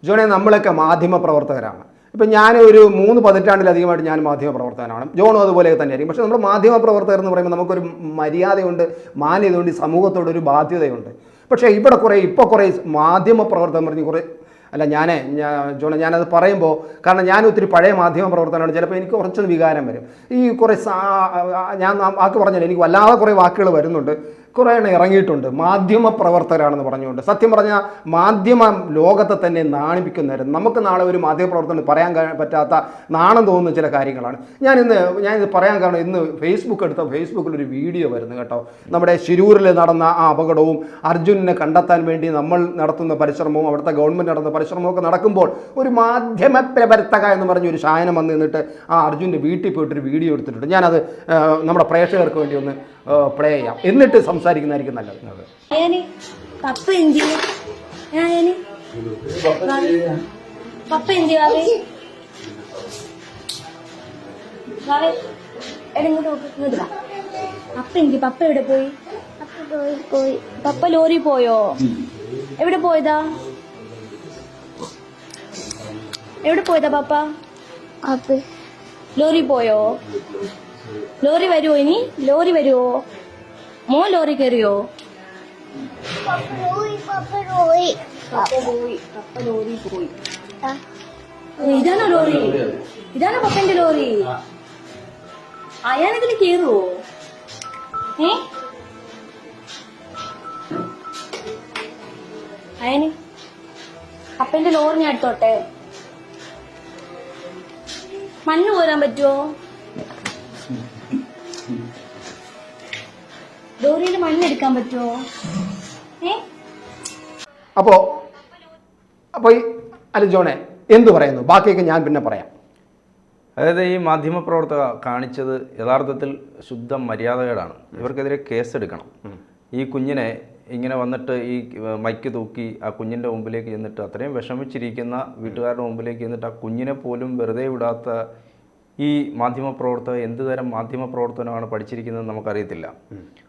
ജോണെ നമ്മളൊക്കെ മാധ്യമ പ്രവർത്തകരാണ്. ഇപ്പം ഞാൻ ഒരു 3 പതിറ്റാണ്ടിലധികമായിട്ട് ഞാൻ മാധ്യമ പ്രവർത്തകനാണ്. ജോണും അതുപോലെ തന്നെയായിരിക്കും. പക്ഷേ നമ്മൾ മാധ്യമ പ്രവർത്തകർ എന്ന് പറയുമ്പോൾ നമുക്കൊരു മര്യാദയുണ്ട്, മാന്യതയുണ്ട്, സമൂഹത്തോടൊരു ബാധ്യതയുണ്ട്. പക്ഷേ ഇപ്പോൾ കുറേ മാധ്യമ പ്രവർത്തകർ പറഞ്ഞ് ഞാനത് പറയുമ്പോൾ, കാരണം ഞാൻ ഒത്തിരി പഴയ മാധ്യമ പ്രവർത്തനമാണ്, ചിലപ്പോൾ എനിക്ക് കുറച്ചൊരു വികാരം വരും. ഈ ഞാൻ വാക്ക് പറഞ്ഞല്ലോ, എനിക്ക് വല്ലാതെ കുറേ വാക്കുകൾ വരുന്നുണ്ട്. കുറേ എണ്ണം ഇറങ്ങിയിട്ടുണ്ട് മാധ്യമ പ്രവർത്തകരാണെന്ന് പറഞ്ഞുകൊണ്ട്. സത്യം പറഞ്ഞാൽ മാധ്യമ ലോകത്തെ തന്നെ നാണിപ്പിക്കുന്നവരും. നമുക്ക് നാളെ ഒരു മാധ്യമ പ്രവർത്തനം പറയാൻ പറ്റാത്ത നാണം തോന്നുന്ന ചില കാര്യങ്ങളാണ്. ഞാനിത് പറയാൻ കാരണം, ഇന്ന് ഫേസ്ബുക്കിലൊരു വീഡിയോ വരുന്നു കേട്ടോ. നമ്മുടെ ശിരൂരിൽ നടന്ന ആ അപകടവും അർജുനെ കണ്ടെത്താൻ വേണ്ടി നമ്മൾ നടത്തുന്ന പരിശ്രമവും അവിടുത്തെ ഗവൺമെൻറ് നടത്തുന്ന പരിശ്രമവും ഒക്കെ നടക്കുമ്പോൾ ഒരു മാധ്യമ പ്രവർത്തക എന്ന് പറഞ്ഞൊരു ശായനം വന്ന് നിന്നിട്ട് ആ അർജുൻ്റെ വീട്ടിൽ പോയിട്ടൊരു വീഡിയോ എടുത്തിട്ടുണ്ട്. ഞാനത് നമ്മുടെ പ്രേക്ഷകർക്ക് വേണ്ടി ഒന്ന് പ്ലേ ചെയ്യാം, എന്നിട്ട് സംസാരിക്കുന്നതായിരിക്കും നല്ലത്. പപ്പ എവിടെ പോയി? പപ്പ ലോറി പോയോ? എവിടെ പോയതാ? പപ്പ ലോറി പോയോ? ലോറി വരുമോ? ഇനി ലോറി വരുമോ? മോൻ ലോറി കയറിയോ? ഇതാണോ ലോറി? ഇതാണോ പപ്പന്റെ ലോറി? അയാളിതിൽ കയറുവോ? അയന് പപ്പന്റെ ലോറി ഞാൻ എടുത്തോട്ടെ? മണ്ണ് പോരാൻ പറ്റുമോ? ലോറിയിൽ മണ്ണെടുക്കാൻ പറ്റുമോ? അപ്പോൾ ജോണെ എന്ത് പറയുന്നു? ബാക്കിയൊക്കെ ഞാൻ പിന്നെ പറയാം. അതായത് ഈ മാധ്യമപ്രവർത്തക കാണിച്ചത് യഥാർത്ഥത്തിൽ ശുദ്ധ മര്യാദകേടാണ്. ഇവർക്കെതിരെ കേസെടുക്കണം. ഈ കുഞ്ഞിനെ ഇങ്ങനെ വന്നിട്ട് ഈ മൈക്ക് തൂക്കി ആ കുഞ്ഞിൻ്റെ മുമ്പിലേക്ക് ചെന്നിട്ട്, അത്രയും വിഷമിച്ചിരിക്കുന്ന വീട്ടുകാരുടെ മുമ്പിലേക്ക് ചെന്നിട്ട് ആ കുഞ്ഞിനെ പോലും വെറുതെ വിടാത്ത ഈ മാധ്യമപ്രവർത്തകർ എന്ത് തരം മാധ്യമപ്രവർത്തനമാണ് പഠിച്ചിരിക്കുന്നത് നമുക്കറിയത്തില്ല.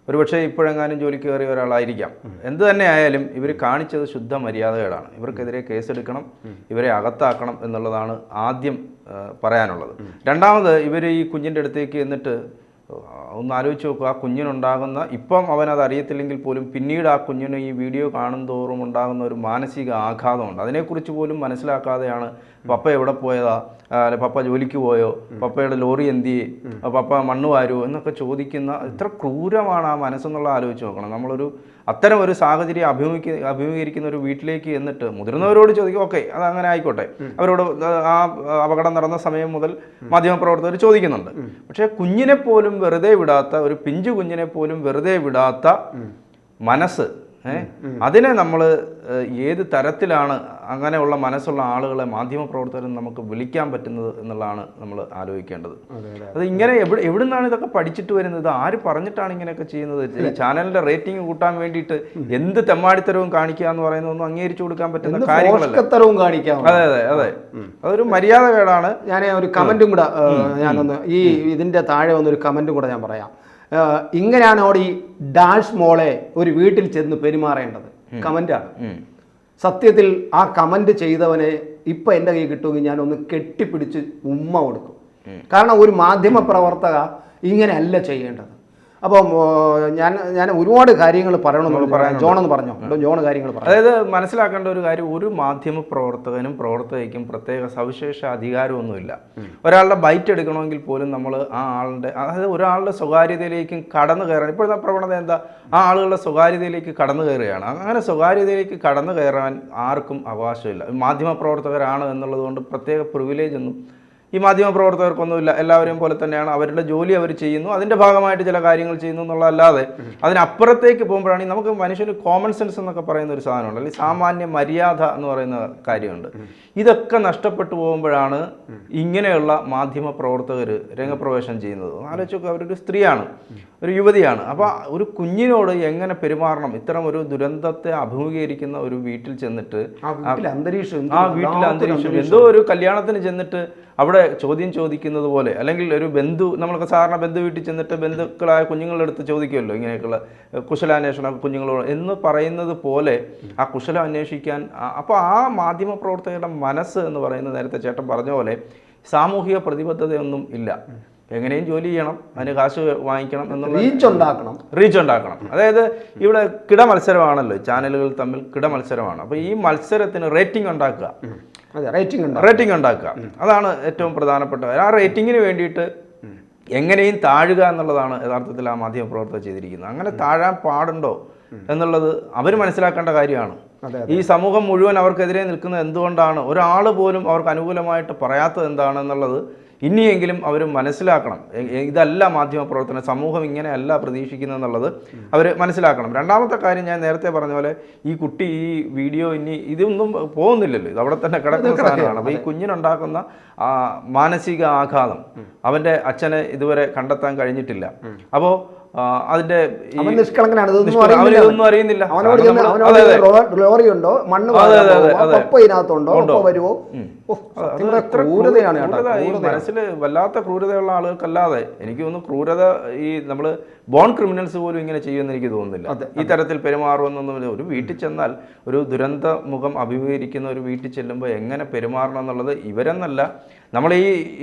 ഒരുപക്ഷെ ഇപ്പോഴെങ്ങാനും ജോലിക്ക് കയറിയ ഒരാളായിരിക്കാം. എന്ത് തന്നെ ആയാലും ഇവർ കാണിച്ചത് ശുദ്ധ മര്യാദകേടാണ്. ഇവർക്കെതിരെ കേസെടുക്കണം, ഇവരെ അകത്താക്കണം എന്നുള്ളതാണ് ആദ്യം പറയാനുള്ളത്. രണ്ടാമത്, ഇവർ ഈ കുഞ്ഞിൻ്റെ അടുത്തേക്ക് എന്നിട്ട് ഒന്ന് ആലോചിച്ച് നോക്കുക, ആ കുഞ്ഞിനുണ്ടാകുന്ന, ഇപ്പം അവനത് അറിയത്തില്ലെങ്കിൽ പോലും പിന്നീട് ആ കുഞ്ഞിന് ഈ വീഡിയോ കാണും തോറും ഉണ്ടാകുന്ന ഒരു മാനസിക ആഘാതമുണ്ട്. അതിനെക്കുറിച്ച് പോലും മനസ്സിലാക്കാതെയാണ് പപ്പ എവിടെ പോയതാ, പപ്പ ജോലിക്ക് പോയോ, പപ്പയുടെ ലോറി എന്തിയെ, പപ്പ മണ്ണ് വാരുമോ എന്നൊക്കെ ചോദിക്കുന്ന ഇത്ര ക്രൂരമാണ് ആ മനസ്സെന്നുള്ള ആലോചിച്ച് നോക്കണം. നമ്മളൊരു അത്തരം ഒരു സാഹചര്യം അഭിമുഖീകരിക്കുന്ന ഒരു വീട്ടിലേക്ക് എന്നിട്ട് മുതിർന്നവരോട് ചോദിക്കും, ഓക്കെ അത് അങ്ങനെ ആയിക്കോട്ടെ, അവരോട് ആ അപകടം നടന്ന സമയം മുതൽ മാധ്യമപ്രവർത്തകർ ചോദിക്കുന്നുണ്ട്. പക്ഷേ കുഞ്ഞിനെ പോലും വെറുതെ വിടാത്ത, ഒരു പിഞ്ചു കുഞ്ഞിനെ പോലും വെറുതെ വിടാത്ത മനസ്സ്, അതിനെ നമ്മൾ ഏത് തരത്തിലാണ് അങ്ങനെയുള്ള മനസ്സുള്ള ആളുകളെ മാധ്യമപ്രവർത്തകരും നമുക്ക് വിളിക്കാൻ പറ്റുന്നത് എന്നുള്ളതാണ് നമ്മൾ ആലോചിക്കേണ്ടത്. അത് ഇങ്ങനെ എവിടുന്നാണ് ഇതൊക്കെ പഠിച്ചിട്ട് വരുന്നത്? ഇത് ആര് പറഞ്ഞിട്ടാണ് ഇങ്ങനെയൊക്കെ ചെയ്യുന്നത്? ഈ ചാനലിന്റെ റേറ്റിംഗ് കൂട്ടാൻ വേണ്ടിയിട്ട് എന്ത് തെമ്മാടിത്തരവും കാണിക്കുക എന്ന് പറയുന്നതൊന്നും അംഗീകരിച്ചു കൊടുക്കാൻ പറ്റുന്ന കാര്യങ്ങളല്ല. അതെ അതെ അതെ, അതൊരു മര്യാദകേടാണ്. ഞാൻ ഒരു കമന്റും കൂടെ ഈ ഇതിന്റെ താഴെ വന്നൊരു കമന്റും കൂടെ ഞാൻ പറയാം. ഇങ്ങനെയാണ് ഈ ഡാഷ് മോളെ ഒരു വീട്ടിൽ ചെന്ന് പെരുമാറേണ്ടത്. കമന്റാണ്. സത്യത്തിൽ ആ കമന്റ് ചെയ്തവനെ ഇപ്പം എൻ്റെ കൈ കിട്ടുമെങ്കിൽ ഞാനൊന്ന് കെട്ടിപ്പിടിച്ച് ഉമ്മ കൊടുക്കും. കാരണം ഒരു മാധ്യമ പ്രവർത്തക ഇങ്ങനെയല്ല ചെയ്യേണ്ടത്. അപ്പം ഞാൻ ഒരുപാട് കാര്യങ്ങൾ പറയണമെന്ന് പറയാം. ജോണെന്ന് പറഞ്ഞോ, ജോൺ കാര്യങ്ങൾ പറയാം. അതായത് മനസ്സിലാക്കേണ്ട ഒരു കാര്യം, ഒരു മാധ്യമ പ്രവർത്തകനും പ്രവർത്തകയ്ക്കും പ്രത്യേക സവിശേഷ അധികാരമൊന്നുമില്ല. ഒരാളുടെ ബൈറ്റ് എടുക്കണമെങ്കിൽ പോലും നമ്മൾ ആ ആളുടെ, അതായത് ഒരാളുടെ സ്വകാര്യതയിലേക്കും കടന്നു കയറാൻ ഇപ്പോഴത്തെ പ്രവണത എന്താ? ആ ആളുകളുടെ സ്വകാര്യതയിലേക്ക് കടന്നു കയറുകയാണ്. അങ്ങനെ സ്വകാര്യതയിലേക്ക് കടന്നു കയറാൻ ആർക്കും അവകാശമില്ല. മാധ്യമ പ്രവർത്തകരാണ് എന്നുള്ളത് കൊണ്ട് പ്രത്യേക പ്രിവിലേജ് ഒന്നും ഈ മാധ്യമപ്രവർത്തകർക്കൊന്നുമില്ല. എല്ലാവരെയും പോലെ തന്നെയാണ്, അവരുടെ ജോലി അവർ ചെയ്യുന്നു, അതിൻ്റെ ഭാഗമായിട്ട് ചില കാര്യങ്ങൾ ചെയ്യുന്നു എന്നുള്ളതല്ലാതെ അതിനപ്പുറത്തേക്ക് പോകുമ്പോഴാണ് നമുക്ക് മനുഷ്യന് കോമൺ സെൻസ് എന്നൊക്കെ പറയുന്ന ഒരു സാധനമുണ്ട്, അല്ലെങ്കിൽ സാമാന്യ മര്യാദ എന്ന് പറയുന്ന കാര്യമുണ്ട്. ഇതൊക്കെ നഷ്ടപ്പെട്ടു പോകുമ്പോഴാണ് ഇങ്ങനെയുള്ള മാധ്യമ പ്രവർത്തകർ രംഗപ്രവേശം ചെയ്യുന്നത്. ആലോചിച്ചൊക്കെ അവരൊരു സ്ത്രീയാണ്, ഒരു യുവതിയാണ്. അപ്പോൾ ഒരു കുഞ്ഞിനോട് എങ്ങനെ പെരുമാറണം? ഇത്തരം ഒരു ദുരന്തത്തെ അഭിമുഖീകരിക്കുന്ന ഒരു വീട്ടിൽ ചെന്നിട്ട്, ആ വീട്ടിലെ അന്തരീക്ഷം, എന്തോ ഒരു കല്യാണത്തിന് ചെന്നിട്ട് അവിടെ ചോദ്യം ചോദിക്കുന്നത് പോലെ, അല്ലെങ്കിൽ ഒരു നമ്മളൊക്കെ സാധാരണ ബന്ധു വീട്ടിൽ ചെന്നിട്ട് ബന്ധുക്കളായ കുഞ്ഞുങ്ങളുടെ അടുത്ത് ചോദിക്കുമല്ലോ ഇങ്ങനെയൊക്കെയുള്ള കുശലാന്വേഷണം കുഞ്ഞുങ്ങളോട് എന്ന് പറയുന്നത് പോലെ ആ കുശലം അന്വേഷിക്കാൻ. അപ്പോൾ ആ മാധ്യമപ്രവർത്തകരുടെ മനസ്സ് എന്ന് പറയുന്നത് നേരത്തെ ചേട്ടൻ പറഞ്ഞ പോലെ സാമൂഹിക പ്രതിബദ്ധതയൊന്നും ഇല്ല. എങ്ങനെയും ജോലി ചെയ്യണം, അതിന് കാശ് വാങ്ങിക്കണം എന്നുള്ള റീച്ച് ഉണ്ടാക്കണം. അതായത് ഇവിടെ കിടമത്സരമാണല്ലോ, ചാനലുകൾ തമ്മിൽ കിടമത്സരമാണ്. അപ്പോൾ ഈ മത്സരത്തിന് റേറ്റിംഗ് ഉണ്ടാക്കുക, റേറ്റിംഗ് ഉണ്ടാക്കുക, അതാണ് ഏറ്റവും പ്രധാനപ്പെട്ട. ആ റേറ്റിങ്ങിന് വേണ്ടിയിട്ട് എങ്ങനെയും താഴുക എന്നുള്ളതാണ് യഥാർത്ഥത്തിൽ ആ മാധ്യമപ്രവർത്തകർ ചെയ്തിരിക്കുന്നത്. അങ്ങനെ താഴാൻ പാടുണ്ടോ എന്നുള്ളത് അവർ മനസ്സിലാക്കേണ്ട കാര്യമാണ്. ഈ സമൂഹം മുഴുവൻ അവർക്കെതിരെ നിൽക്കുന്നത് എന്തുകൊണ്ടാണ്, ഒരാൾ പോലും അവർക്ക് അനുകൂലമായിട്ട് പറയാത്തത് എന്താണെന്നുള്ളത് ഇനിയെങ്കിലും അവർ മനസ്സിലാക്കണം. ഇതല്ല മാധ്യമപ്രവർത്തനം, സമൂഹം ഇങ്ങനെയല്ല പ്രതീക്ഷിക്കുന്നതെന്നുള്ളത് അവർ മനസ്സിലാക്കണം. രണ്ടാമത്തെ കാര്യം, ഞാൻ നേരത്തെ പറഞ്ഞ പോലെ ഈ കുട്ടി ഈ വീഡിയോ ഇതൊന്നും പോകുന്നില്ലല്ലോ, ഇത് അവിടെ തന്നെ കിടക്കുന്ന സാധനമാണ്. അപ്പോൾ ഈ കുഞ്ഞിനുണ്ടാക്കുന്ന മാനസിക ആഘാതം അവൻ്റെ അച്ഛനെ ഇതുവരെ കണ്ടെത്താൻ കഴിഞ്ഞിട്ടില്ല. അപ്പോൾ അതിന്റെ അവനൊന്നും അറിയുന്നില്ല. മനസ്സിൽ വല്ലാത്ത ക്രൂരതയുള്ള ആളുകൾക്കല്ലാതെ എനിക്ക് തോന്നുന്നു ക്രൂരത ഈ നമ്മള് ബോൺ ക്രിമിനൽസ് പോലും ഇങ്ങനെ ചെയ്യുമെന്ന് എനിക്ക് തോന്നുന്നില്ല. ഈ തരത്തിൽ പെരുമാറുമെന്നൊന്നുമില്ല. ഒരു വീട്ടിൽ ചെന്നാൽ, ഒരു ദുരന്ത മുഖം അഭിമുഖീകരിക്കുന്ന ഒരു വീട്ടിൽ ചെല്ലുമ്പോൾ എങ്ങനെ പെരുമാറണം എന്നുള്ളത് ഇവരെന്നല്ല, നമ്മൾ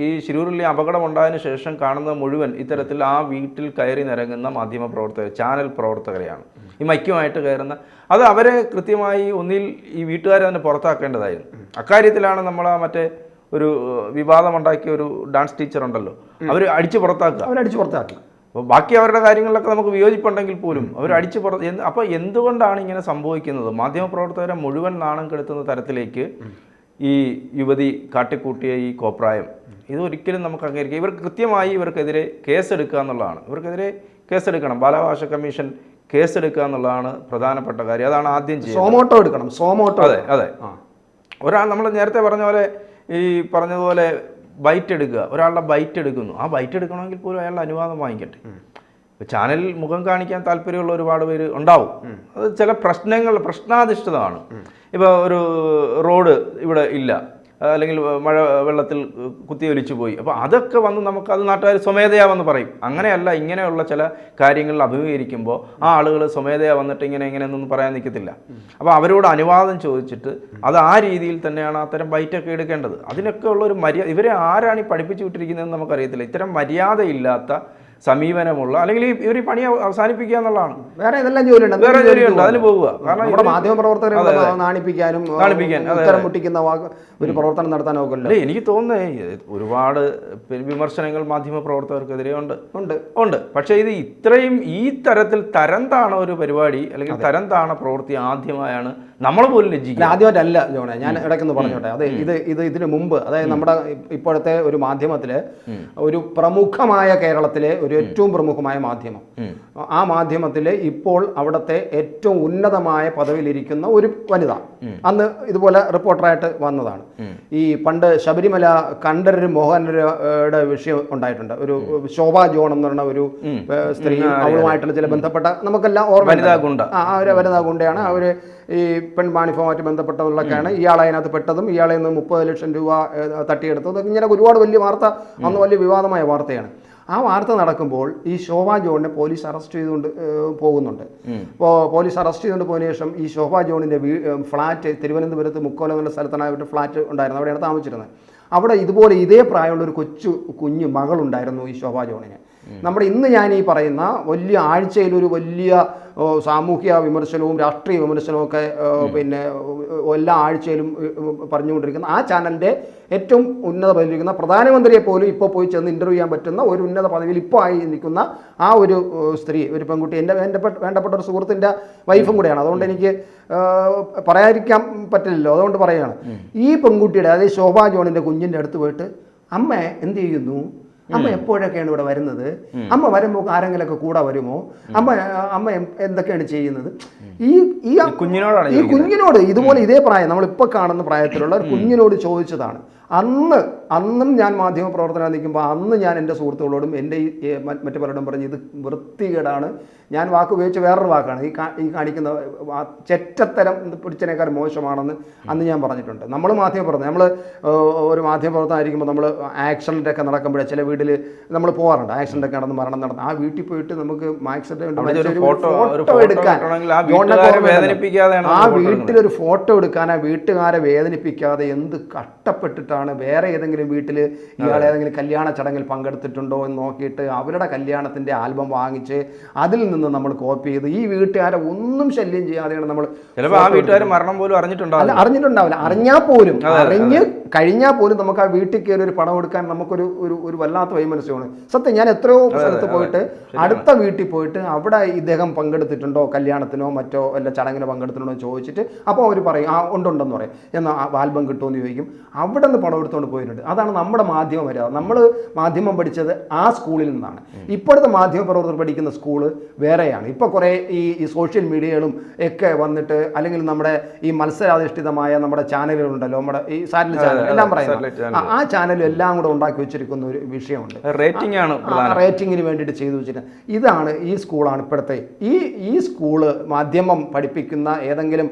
ഈ ശിരൂരിലെ അപകടം ഉണ്ടായതിനു ശേഷം കാണുന്നത് മുഴുവൻ ഇത്തരത്തിൽ ആ വീട്ടിൽ കയറി നിരങ്ങുന്ന മാധ്യമപ്രവർത്തകർ, ചാനൽ പ്രവർത്തകരെയാണ്. ഈ മൈക്കുമായിട്ട് കയറുന്ന അത് അവരെ കൃത്യമായി ഒന്നിൽ ഈ വീട്ടുകാരെ തന്നെ പുറത്താക്കേണ്ടതായിരുന്നു. അക്കാര്യത്തിലാണ് നമ്മൾ മറ്റേ ഒരു വിവാദമുണ്ടാക്കിയ ഒരു ഡാൻസ് ടീച്ചർ ഉണ്ടല്ലോ, അവർ അടിച്ചു പുറത്താക്കി. അപ്പോൾ ബാക്കി അവരുടെ കാര്യങ്ങളിലൊക്കെ നമുക്ക് വിയോജിപ്പുണ്ടെങ്കിൽ പോലും അവർ അടിച്ചു അപ്പോൾ എന്തുകൊണ്ടാണ് ഇങ്ങനെ സംഭവിക്കുന്നത്? മാധ്യമപ്രവർത്തകരെ മുഴുവൻ നാണം കെടുത്തുന്ന തരത്തിലേക്ക് ഈ യുവതി കാട്ടിക്കൂട്ടിയ ഈ കോപ്രായം ഇതൊരിക്കലും നമുക്ക് അംഗീകരിക്കാം. ഇവർക്ക് കൃത്യമായി ഇവർക്കെതിരെ കേസെടുക്കുക എന്നുള്ളതാണ്. ഇവർക്കെതിരെ കേസെടുക്കണം, ബാലാവകാശ കമ്മീഷൻ കേസെടുക്കുക എന്നുള്ളതാണ് പ്രധാനപ്പെട്ട കാര്യം. അതാണ് ആദ്യം ചെയ്യുന്നത്. അതെ. ഒരാൾ നമ്മൾ നേരത്തെ പറഞ്ഞ പോലെ ഈ പറഞ്ഞതുപോലെ ബൈറ്റ് എടുക്കുക, ഒരാളുടെ ബൈറ്റ് എടുക്കുന്നു, ആ ബൈറ്റ് എടുക്കണമെങ്കിൽ പോലും അയാളുടെ അനുവാദം വാങ്ങിക്കട്ടെ. ചാനലിൽ മുഖം കാണിക്കാൻ താല്പര്യമുള്ള ഒരുപാട് പേര് ഉണ്ടാവും. അത് ചില പ്രശ്നാധിഷ്ഠിതമാണ്. ഇപ്പോൾ ഒരു റോഡ് ഇവിടെ ഇല്ല, അല്ലെങ്കിൽ മഴ വെള്ളത്തിൽ കുത്തിയൊലിച്ചു പോയി, അപ്പോൾ അതൊക്കെ വന്ന് നമുക്കത് നാട്ടുകാർ സ്വമേധയാവെന്ന് പറയും. അങ്ങനെയല്ല, ഇങ്ങനെയുള്ള ചില കാര്യങ്ങളിൽ അഭിമുഖീകരിക്കുമ്പോൾ ആ ആളുകൾ സ്വമേധയാ വന്നിട്ട് ഇങ്ങനെയൊന്നും പറയാൻ നിൽക്കത്തില്ല. അപ്പോൾ അവരോട് അനുവാദം ചോദിച്ചിട്ട് അത് ആ രീതിയിൽ തന്നെയാണ് അത്തരം ബൈറ്റൊക്കെ എടുക്കേണ്ടത്. അതിനൊക്കെ ഉള്ള ഒരു മര്യാദ, ഇവരെ ആരാണ് ഈ പഠിപ്പിച്ചു വിട്ടിരിക്കുന്നതെന്ന് നമുക്കറിയത്തില്ല. ഇത്തരം മര്യാദയില്ലാത്ത സമീപനമുള്ള, അല്ലെങ്കിൽ ഇവർ ഈ പണി അവസാനിപ്പിക്കുക എന്നുള്ളതാണ്. വേറെ ജോലിയുണ്ട്, അതിന് പോകുക. കാരണം മാധ്യമപ്രവർത്തകരെ നാണിപ്പിക്കാൻ മുട്ടിക്കുന്ന ഒരു പ്രവർത്തനം നടത്താൻ നോക്കില്ല. എനിക്ക് തോന്നുന്നത് ഒരുപാട് വിമർശനങ്ങൾ മാധ്യമപ്രവർത്തകർക്കെതിരെ ഉണ്ട്. പക്ഷേ ഇത് ഇത്രയും ഈ തരത്തിൽ തരം താണ ഒരു പരിപാടി, അല്ലെങ്കിൽ തരം താണ പ്രവൃത്തി ആദ്യമായാണ് നമ്മൾ പോലും ലജ്ജിക്കുക. ആദ്യമായിട്ടല്ല ജോണേ, ഞാൻ ഇടയ്ക്കൊന്ന് പറഞ്ഞോട്ടെ. അതെ, ഇതിന് മുമ്പ്, അതായത് നമ്മുടെ ഇപ്പോഴത്തെ ഒരു മാധ്യമത്തില് ഒരു പ്രമുഖമായ കേരളത്തിലെ ഒരു ഏറ്റവും പ്രമുഖമായ മാധ്യമം, ആ മാധ്യമത്തില് ഇപ്പോൾ അവിടുത്തെ ഏറ്റവും ഉന്നതമായ പദവിയിലിരിക്കുന്ന ഒരു വനിത അന്ന് ഇതുപോലെ റിപ്പോർട്ടറായിട്ട് വന്നതാണ്. ഈ പണ്ട് ശബരിമല കണ്ഠരര് മോഹനരുടെ വിഷയം ഉണ്ടായിട്ടുണ്ട്. ഒരു ശോഭ ജോൺ എന്ന് പറയുന്ന ഒരു സ്ത്രീ, അവളുമായിട്ടുള്ള ചില ബന്ധപ്പെട്ട നമുക്കെല്ലാം ഓർമ്മ, വനിതാ ഗുണ്ടയാണ്. അവര് ഈ പെൺമാണിഫവുമായിട്ട് ബന്ധപ്പെട്ടവരിലൊക്കെയാണ് ഇയാളെ അതിനകത്ത് പെട്ടതും ഇയാളെ നിന്ന് 30 ലക്ഷം രൂപ തട്ടിയെടുത്തതും ഇങ്ങനെ ഒരുപാട് വലിയ വാർത്ത, അന്ന് വലിയ വിവാദമായ വാർത്തയാണ്. ആ വാർത്ത നടക്കുമ്പോൾ ഈ ശോഭ ജോണിനെ പോലീസ് അറസ്റ്റ് ചെയ്തുകൊണ്ട് പോകുന്നുണ്ട്. അപ്പോൾ പോലീസ് അറസ്റ്റ് ചെയ്തുകൊണ്ട് പോയതിനു ശേഷം ഈ ശോഭ ജോണിൻ്റെ ഫ്ലാറ്റ് തിരുവനന്തപുരത്ത് മുക്കോലം എന്ന സ്ഥലത്താണ് അവരുടെ ഫ്ലാറ്റ് ഉണ്ടായിരുന്നത്, അവിടെയാണ് താമസിച്ചിരുന്നത്. അവിടെ ഇതുപോലെ ഇതേ പ്രായമുള്ള ഒരു കുഞ്ഞു മകളുണ്ടായിരുന്നു ഈ ശോഭ ജോണിന്. നമ്മുടെ ഇന്ന് ഞാൻ ഈ പറയുന്ന വലിയ ആഴ്ചയിലൊരു വലിയ സാമൂഹ്യ വിമർശനവും രാഷ്ട്രീയ വിമർശനവും ഒക്കെ പിന്നെ എല്ലാ ആഴ്ചയിലും പറഞ്ഞുകൊണ്ടിരിക്കുന്ന ആ ചാനലിൻ്റെ ഏറ്റവും ഉന്നത പദവിയിലിരിക്കുന്ന പ്രധാനമന്ത്രിയെ പോലും ഇപ്പോൾ പോയി ചെന്ന് ഇൻ്റർവ്യൂ ചെയ്യാൻ പറ്റുന്ന ഒരു ഉന്നത പദവിയിൽ ഇപ്പോൾ ആയി നിൽക്കുന്ന ആ ഒരു സ്ത്രീ, ഒരു പെൺകുട്ടി, എൻ്റെ വേണ്ടപ്പെട്ട ഒരു സുഹൃത്തിൻ്റെ വൈഫും കൂടെയാണ്. അതുകൊണ്ട് എനിക്ക് പറയാതിരിക്കാൻ പറ്റില്ലല്ലോ, അതുകൊണ്ട് പറയുകയാണ്. ഈ പെൺകുട്ടിയുടെ, അതായത് ശോഭ ജോണിൻ്റെ കുഞ്ഞിൻ്റെ അടുത്ത് പോയിട്ട് അമ്മ എന്ത് ചെയ്യുന്നു, അമ്മ എപ്പോഴൊക്കെയാണ് ഇവിടെ വരുന്നത്, അമ്മ വരുമ്പോൾ ആരെങ്കിലൊക്കെ കൂടെ വരുമോ, അമ്മ എന്തൊക്കെയാണ് ചെയ്യുന്നത്, ഈ കുഞ്ഞിനോട് ഇതുപോലെ ഇതേ പ്രായം നമ്മളിപ്പോൾ കാണുന്ന പ്രായത്തിലുള്ള ഒരു കുഞ്ഞിനോട് ചോദിച്ചതാണ്. അന്നും ഞാൻ മാധ്യമ പ്രവർത്തനം നിൽക്കുമ്പോൾ അന്ന് ഞാൻ എൻ്റെ സുഹൃത്തുക്കളോടും എൻ്റെ മറ്റു പലരോടും പറഞ്ഞ് ഇത് വൃത്തികേടാണ്, ഞാൻ വാക്ക് ഉപയോഗിച്ച് വേറൊരു വാക്കാണ് ഈ കാണിക്കുന്ന ചെറ്റത്തരം പിടിച്ചതിനേക്കാൾ മോശമാണെന്ന് അന്ന് ഞാൻ പറഞ്ഞിട്ടുണ്ട്. നമ്മൾ മാധ്യമപ്രവർത്തനം, നമ്മൾ ഒരു മാധ്യമപ്രവർത്തനമായിരിക്കുമ്പോൾ നമ്മൾ ആക്സിഡൻ്റ് ഒക്കെ നടക്കുമ്പോഴേ ചില വീട്ടിൽ നമ്മൾ പോകാറുണ്ട്. ആക്സിഡൻ്റ് ഒക്കെ നടന്ന് ആ വീട്ടിൽ പോയിട്ട് നമുക്ക് ഫോട്ടോ എടുക്കാൻ, ആ വീട്ടിലൊരു ഫോട്ടോ എടുക്കാൻ ആ വീട്ടുകാരെ വേദനിപ്പിക്കാതെ എന്ത് കഷ്ടപ്പെട്ടിട്ടാണ് വേറെ ഏതെങ്കിലും വീട്ടിൽ ഇയാൾ ഏതെങ്കിലും കല്യാണ ചടങ്ങിൽ പങ്കെടുത്തിട്ടുണ്ടോ എന്ന് നോക്കിയിട്ട് അവരുടെ കല്യാണത്തിൻ്റെ ആൽബം വാങ്ങിച്ച് അതിൽ നിന്ന് നമ്മൾ കോപ്പി ചെയ്ത് ഈ വീട്ടുകാരെ ഒന്നും ശല്യം ചെയ്യാതെയാണ് നമ്മൾ. ചിലപ്പോൾ ആ വീട്ടുകാർ മരണം പോലും അറിഞ്ഞിട്ടുണ്ടാവില്ല. അറിഞ്ഞാൽ പോലും, അറിഞ്ഞ് കഴിഞ്ഞാൽ പോലും നമുക്ക് ആ വീട്ടിൽ കയറി ഒരു പണം എടുക്കാൻ നമുക്കൊരു ഒരു വല്ലാത്ത വൈമനസ്യമാണ്. സത്യം, ഞാൻ എത്രയോ സ്ഥലത്ത് പോയിട്ട് അടുത്ത വീട്ടിൽ പോയിട്ട് അവിടെ ഇദ്ദേഹം പങ്കെടുത്തിട്ടുണ്ടോ കല്യാണത്തിനോ മറ്റോ വല്ല ചടങ്ങിനോ പങ്കെടുത്തിട്ടുണ്ടോ എന്ന് ചോദിച്ചിട്ട് അപ്പോൾ അവർ പറയും ഉണ്ടെന്ന് പറയും. എന്നാൽ ആൽബം കിട്ടുമെന്ന് ചോദിക്കും. അവിടെ നിന്ന് പണം എടുത്തുകൊണ്ട് പോയിട്ടുണ്ട്. അതാണ് നമ്മുടെ മാധ്യമം വരിക. നമ്മൾ മാധ്യമം പഠിച്ചത് ആ സ്കൂളിൽ നിന്നാണ്. ഇപ്പോഴത്തെ മാധ്യമപ്രവർത്തകർ പഠിക്കുന്ന സ്കൂള് വേറെയാണ്. ഇപ്പോൾ കുറേ ഈ സോഷ്യൽ മീഡിയകളും ഒക്കെ വന്നിട്ട്, അല്ലെങ്കിൽ നമ്മുടെ ഈ മത്സരാധിഷ്ഠിതമായ നമ്മുടെ ചാനലുകളുണ്ടല്ലോ, നമ്മുടെ ഈ സാറ്റലൈറ്റ് ചാനൽ എല്ലാം പറയുന്നത്, ആ ചാനലും എല്ലാം കൂടെ ഉണ്ടാക്കി വെച്ചിരിക്കുന്ന ഒരു വിഷയമുണ്ട്. റേറ്റിങ്ങിന് വേണ്ടിയിട്ട് ചെയ്തു വെച്ചിട്ട് ഇതാണ് ഈ സ്കൂളാണ് ഇപ്പോഴത്തെ ഈ സ്കൂള് മാധ്യമം പഠിപ്പിക്കുന്ന ഏതെങ്കിലും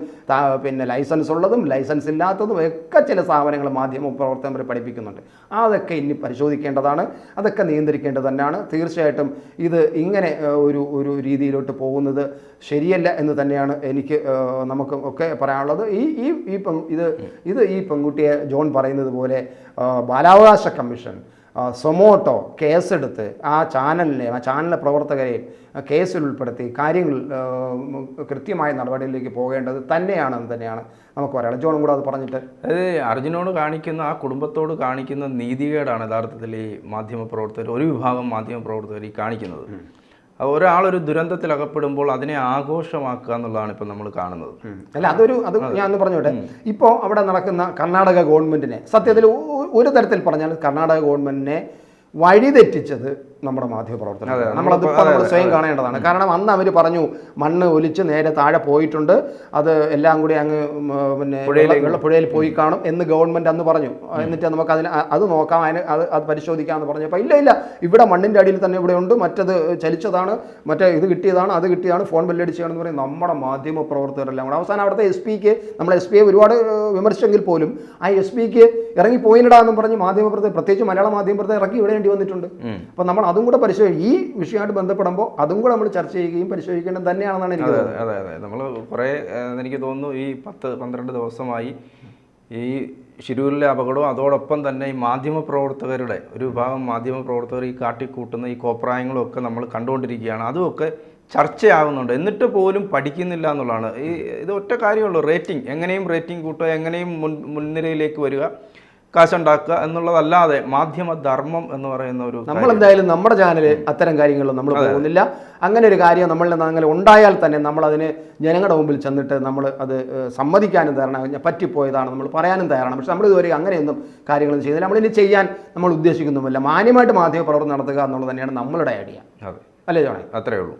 പിന്നെ ലൈസൻസ് ഉള്ളതും ലൈസൻസ് ഇല്ലാത്തതും ഒക്കെ ചില സ്ഥാപനങ്ങൾ മാധ്യമ പ്രവർത്തകർ പഠിപ്പിക്കുന്നുണ്ട്. അതൊക്കെ ഇനി പരിശോധിക്കേണ്ടതാണ്, അതൊക്കെ നിയന്ത്രിക്കേണ്ടത് തന്നെയാണ്. തീർച്ചയായിട്ടും ഇത് ഇങ്ങനെ ഒരു രീതിയിലോട്ട് പോകുന്നത് ശരിയല്ല എന്ന് തന്നെയാണ് എനിക്ക് നമുക്ക് ഒക്കെ പറയാനുള്ളത്. ഈ പെൺകുട്ടിയെ ജോൺ പറയുന്നത് പോലെ ബാലാവകാശ കമ്മീഷൻ സൊമോട്ടോ കേസെടുത്ത് ആ ചാനലിലെ പ്രവർത്തകരെയും കേസിൽ ഉൾപ്പെടുത്തി കാര്യങ്ങൾ കൃത്യമായ നടപടിയിലേക്ക് പോകേണ്ടത് തന്നെയാണെന്ന് തന്നെയാണ് നമുക്ക് പറയാം. ജോണും കൂടെ അത് പറഞ്ഞിട്ട്, അതായത് അർജുനോട് കാണിക്കുന്ന ആ കുടുംബത്തോട് കാണിക്കുന്ന നീതികേടാണ് യഥാർത്ഥത്തിൽ ഈ മാധ്യമപ്രവർത്തകർ, ഒരു വിഭാഗം മാധ്യമപ്രവർത്തകർ ഈ കാണിക്കുന്നത്. ഒരാളൊരു ദുരന്തത്തിൽ അകപ്പെടുമ്പോൾ അതിനെ ആഘോഷമാക്കുക എന്നുള്ളതാണ് ഇപ്പം നമ്മൾ കാണുന്നത്. അല്ല, അത് ഞാൻ ഒന്ന് പറഞ്ഞോട്ടെ. ഇപ്പോൾ അവിടെ നടക്കുന്ന കർണാടക ഗവൺമെൻറ്റിനെ സത്യത്തിൽ ഒരു തരത്തിൽ പറഞ്ഞാൽ കർണാടക ഗവൺമെൻറ്റിനെ വഴിതെറ്റിച്ചത് നമ്മുടെ മാധ്യമപ്രവർത്തനം. നമ്മളത് നമ്മൾ സ്വയം കാണേണ്ടതാണ്. കാരണം അന്ന് അവർ പറഞ്ഞു മണ്ണ് ഒലിച്ച് നേരെ താഴെ പോയിട്ടുണ്ട്, അത് എല്ലാം കൂടി അങ്ങ് പിന്നെ പുഴയിൽ പോയി കാണും എന്ന് ഗവൺമെൻറ് അന്ന് പറഞ്ഞു. എന്നിട്ട് നമുക്ക് അത് നോക്കാം, അത് പരിശോധിക്കാമെന്ന് പറഞ്ഞപ്പോൾ ഇല്ല, ഇവിടെ മണ്ണിൻ്റെ അടിയിൽ തന്നെ ഇവിടെ ഉണ്ട്, മറ്റത് ചലിച്ചതാണ്, ഇത് കിട്ടിയതാണ്, അത് കിട്ടിയതാണ്, ഫോൺ ബെല്ലടിച്ചാണെന്ന് പറയും നമ്മുടെ മാധ്യമ പ്രവർത്തകരെല്ലാം കൂടെ. അവസാനം അവിടുത്തെ നമ്മുടെ എസ് പിയെ ഒരുപാട് വിമർശിച്ചെങ്കിൽ പോലും ആ എസ് പിക്ക് ഇറങ്ങി പോയിടാന്നും പറഞ്ഞ് മാധ്യമപ്രവർത്തകർ, പ്രത്യേകിച്ച് മലയാള മാധ്യമപ്രവർത്തകർ ഇറക്കി വിടേണ്ടി വന്നിട്ടുണ്ട്. അപ്പോൾ നമ്മൾ അതും കൂടെ ഈ വിഷയമായിട്ട് ബന്ധപ്പെടുമ്പോൾ അതും കൂടെ നമ്മൾ ചർച്ച ചെയ്യുകയും പരിശോധിക്കേണ്ടത് തന്നെയാണെന്നാണ് എനിക്ക് തോന്നുന്നത്. അതെ, നമ്മൾ കുറേ എനിക്ക് തോന്നുന്നു ഈ 10-12 ദിവസമായി ഈ ശിരൂരിലെ അപകടവും അതോടൊപ്പം തന്നെ ഈ മാധ്യമപ്രവർത്തകരുടെ ഒരു വിഭാഗം മാധ്യമപ്രവർത്തകർ ഈ കാട്ടിക്കൂട്ടുന്ന ഈ കോപ്രായങ്ങളും ഒക്കെ നമ്മൾ കണ്ടുകൊണ്ടിരിക്കുകയാണ്. അതുമൊക്കെ ചർച്ചയാകുന്നുണ്ട്, എന്നിട്ട് പോലും പഠിക്കുന്നില്ല എന്നുള്ളതാണ്. ഇത് ഒറ്റ കാര്യമുള്ളൂ, റേറ്റിംഗ്, എങ്ങനെയും റേറ്റിംഗ് കൂട്ടുക, എങ്ങനെയും മുൻനിരയിലേക്ക് വരിക, കാശുണ്ടാക്കുക എന്നുള്ളതല്ലാതെ മാധ്യമധർമ്മം എന്ന് പറയുന്ന ഒരു നമ്മളെന്തായാലും നമ്മുടെ ചാനൽ അത്തരം കാര്യങ്ങളിലും നമ്മൾ പോകുന്നില്ല. അങ്ങനെ ഒരു കാര്യം നമ്മളിൽ അങ്ങനെ ഉണ്ടായാൽ തന്നെ നമ്മളതിന് ജനങ്ങളുടെ മുമ്പിൽ ചെന്നിട്ട് നമ്മൾ അത് സമ്മതിക്കാനും തയ്യാറാണ്, പറ്റിപ്പോയതാണ് നമ്മൾ പറയാനും തയ്യാറാണ്. പക്ഷെ നമ്മൾ ഇതുവരെ അങ്ങനെയൊന്നും കാര്യങ്ങളൊന്നും ചെയ്യുന്നില്ല. നമ്മളിനി ചെയ്യാൻ നമ്മൾ ഉദ്ദേശിക്കുന്നുമില്ല. മാന്യമായിട്ട് മാധ്യമ പ്രവർത്തനം നടത്തുക എന്നുള്ളത് തന്നെയാണ് നമ്മളുടെ ഐഡിയ. അല്ലേ ജോണേ? അത്രയേ ഉള്ളൂ.